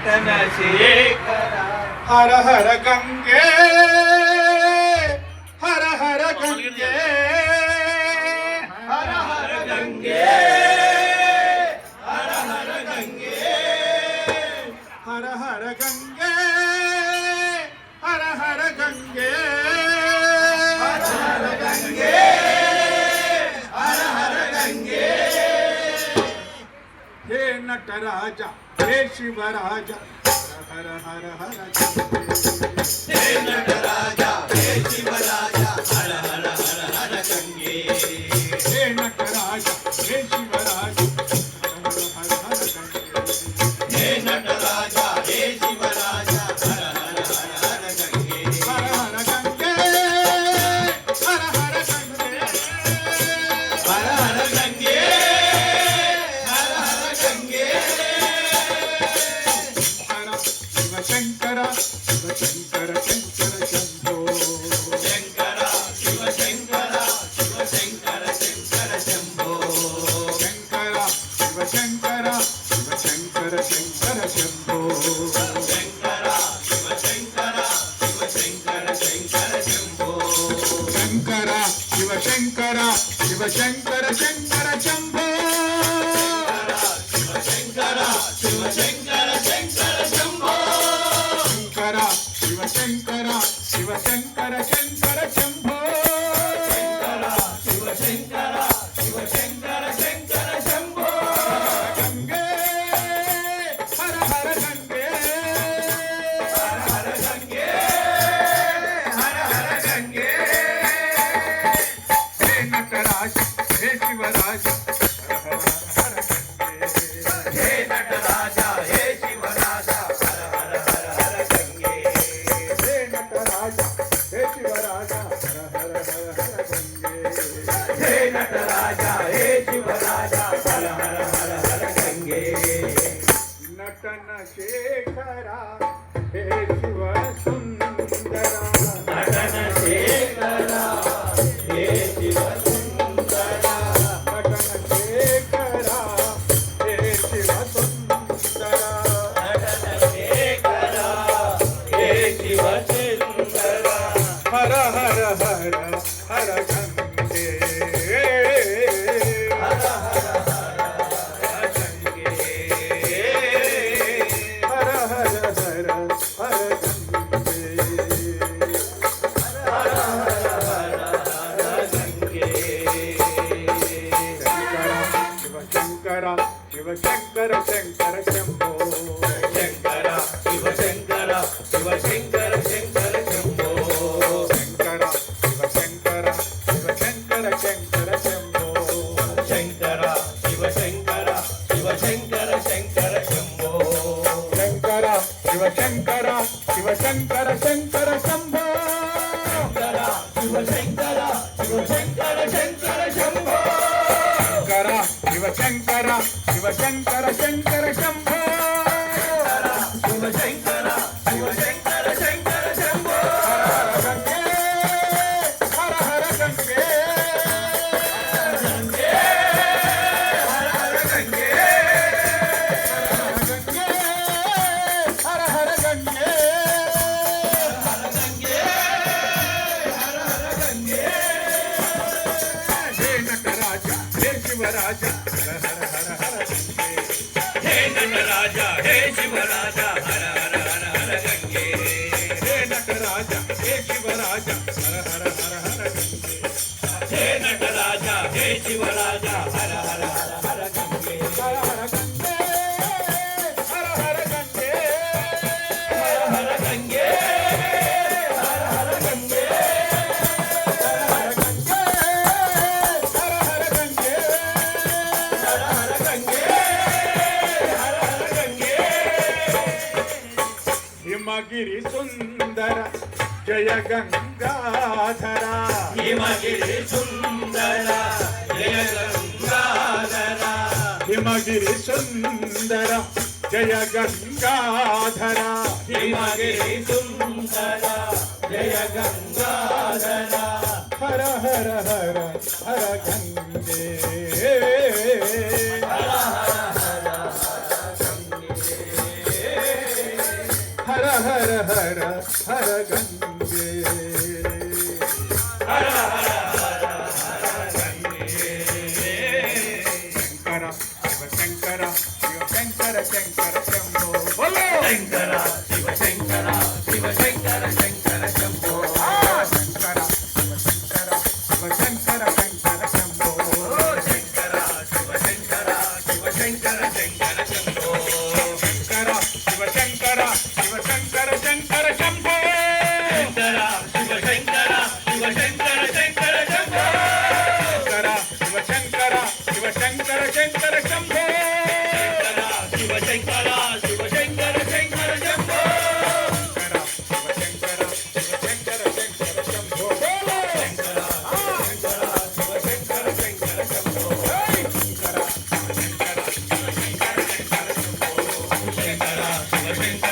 ನಟನ ಶೇಖರ ಹರ ಹರ ಗಂಗೆ ಹರ ಹರ ಗಂಗೆ ಹರ ಹರ ಗಂಗೆ ಹರ ಹರ ಗಂಗೆ ಹರ ಹರ ಗಂಗೆ ಹರ ಹರ ಗಂಗೆ ಹರ ಹರ ಗಂಗೆ ಹರ ಹರ ಗಂಗೆ ಹೇ ನಟರಾಜ ಹೇ ಶಿವರಾಜ ಹರ ಹರ ಹರ ಗಂಗೆ ಹೇ ನಟರಾಜ ಹೇ ಶಿವರಾಜ ಹರ ಹರ ಹರ ಹರ ಗಂಗೆ ಹೇ ನಟರಾಜ ಹೇ ಶಿವರಾಜ ಹರ ಹರ ಹರ ಗಂಗೆ ಹೇ ನಟರಾಜ ಹೇ ಶಿವರಾಜ ಹರ ಹರ ಹರ ಹರ ಗಂಗೆ ಹರ ಹರ ಗಂಗೆ ಹರ ಹರ ಗಂಗೆ ಹರ ಹರ ಗಂಗೆ ಹರ ಹರ ಗಂಗೆ ಹರ ಶಿವಶಂಕರ ಶಿವಶಂಕರ ಶಂಕರ ಶಂಭೋ ಶಂಕರ ಶಿವ ಶಂಕರ ಶಿವ ಶಂಕರ ಶಂಕರ ಶಂಭೋ ಶಂಕರ ಶಿವಶಂಕರ ಶಿವಶಂಕರ ಶಂಕರ ಶಂಭೋ ಶಂಕರ ಶಿವ ಶಂಕರ ಶಿವ ಶಂಕರ ಶಂಕರ ಶಂಭೋ ಶಂಕರ ಶಿವಶಂಕರ ಶಿವಶಂಕರ ಶಂಕರ ಶಂಭೋ ಶಿವ ಶಂಕರ ಶಿವ ಶಂಕರ ಶಂಕರ ಶಂಭೋ ಶಂಕರ ಶಿವಶಂಕರ ಶಿವಶಂಕರ ಶಂಕರ ಶಂಭೋ ಶಿವ ಶಂಕರ ಶಿವ ಶಂಕರ ಶಂಕರ ಶಂಭೋ ಗಂಗೆ ಹರ ಹರ ಗಂಗೆ ಹರ ಹರ ಗಂಗೆ ಹರ ಹರ ಗಂಗೆ ಹೇ ನಟರಾಜ ಹೇ ಶಿವರಾಜ ಹರ ಹರ ಹರ ಗಂಗೆ ಹೇ ನಟರಾಜ ಹೇ ಶಿವರಾಜ ಹರ ಹರ ಹರ ಹರ ಗಂಗೆ ಹೇ ನಟರಾಜ ಹೇ ಶಿವರಾಜ ಹರ ಹರ ಹರ ಹರ ಗಂಗೆ ಹೇ ನಟರಾಜ ಹೇ ಶಿವರಾಜ ಹರ ಹರ ಹರ ಹರ ಗಂಗೆ ನಟನ ಶೇಖರ ಹೇ ಶಿವ ಸುಂದರ ನಟನ ಶೇಖರ ಹೇ ಶಿವ ಸುಂದರ ನಟನ ಶೇಖರ ಹೇ ಶಿವ ಸುಂದರ ನಟನ ಶೇಖರ ಹೇ ಶಿವ ಸುಂದರ ಹರ ಹರ ಹರ ಹರ ಗಂಗೆ ಹರ ಹರ ಹರ ಹರ ಗಂಗೆ ಹರ ಹರ ಹರ ಹರ ಗಂಗೆ ಹರ ಹರ ಹರ ಹರ ಗಂಗೆ ಶಂಕರ ಶಿವಶಂಕರ ಶಂಕರ ಶಂಭೋ ಶಂಕರ ಶಿವ ಶಂಕರ ಶಿವ ಶಂಕರ ಶಂಕರ ಶಂಭೋ ಶಂಕರ ಶಿವಶಂಕರ ಶಿವಶಂಕರ ಶಂಕರ ಶಂಭೋ ಶಂಕರ ಶಿವ ಶಂಕರ ಶಿವ ಶಂಕರ ಶಂಕರ ಶಂಭೋ ಶಂಕರ ಶಿವಶಂಕರ ಶಿವಶಂಕರ ಶಂಕರ ಶಂಭೋ ಶಂಕರ ಶಿವ ಶಂಕರ ಶಿವ ಶಂಕರ ಶಂಕರ ಶಂಭೋ ಶಂಕರ ಶಿವಶಂಕರ ಶಿವಶಂಕರ ಶಂಕರ ಶಂಭೋ ಶಿವ ಶಂಕರ ಶಿವ ಶಂಕರ ಶಂಕರ ಶಂಭೋ ಹರ ಹರ ಗಂಗೆ ಗಂಗೆ ಹರ ಹರ ಗಂಗೆ ಗಂಗೆ ಹರ ಹರ ಗಂಗೆ ಹರ ಗಂಗೆ ಹರ ಹರ ಗಂಗೆ ಹೇ ನಟರಾಜ ಹೇ ಶಿವರಾಜ ಹರ ಹರ ಹರ ಹರ ಗಂಗೆ ಹೇ ನಟರಾಜ ಹೇ ಶಿವರಾಜ ಹರ ಹರ ಹರ ಹರ ಗಂಗೆ ಹೇ ನಟರಾಜ ಹೇ ಶಿವರಾಜ ಹರ ಹರ ಹರ ಹರ ಗಂಗೆ ಹೇ ನಟರಾಜ ಹೇ ಶಿವರಾಜ ಹರ ಹರ ಹರ ಹರ ಗಂಗೆ ಹರ ಹರ ಗಂಗೆ ಹರ ಹರ ಗಂಗೆ ಹರ ಹರ ಗಂಗೆ ಹರ ಹರ ಗಂಗೆ ಹರ ಹರ ಗಂಗೆ ಹರ ಹರ ಗಂಗೆ ಹರ ಹರ ಗಂಗೆ ಹಿಮಗಿರಿ ಸುಂದರ ಜಯ ಗಂಗಾಧರ ಹಿಮಗಿರಿ ಸುಂದರ ಜಯ ಗಂಗಾಧರ ಹಿಮಗಿರಿ ಸುಂದರ ಜಯ ಗಂಗಾಧರ ಹಿಮಗಿರಿ ಸುಂದರ ಜಯ ಗಂಗಾಧರ ಹರ ಹರ ಹರ ಹರ ಗಂಗೆ ಹರ ಹರ ಹರ ಹರ ಗಂಗೆ हर हर हर गंगे हर हर हर हर गंगे शंकर शिव शंकर शिव शंकर शंकर शंभो बोलो शंकर शिव शंकर शिव शंकर शंकर शंभो शंकर शिव शंकर शिव शंकर शंकर शंभो शंकर शिव शंकर शिव शंकर शंकर शंभो शंकर शिव शंकर शिव शंकर शंकर शंभो शंकर शिव शंकर शिव शंकर शंकर शंभो शंकर शिव शंकर शिव शंकर शंकर शंभो शिव शंकर शिव शंकर शंकर शंभो शंकर शिव शंकर शिव शंकर शंकर शंभो बोलो शंकर शिव शंकर शंकर शंभो शंकर शिव शंकर शिव शंकर शंकर शंभो शंकर शिव शंकर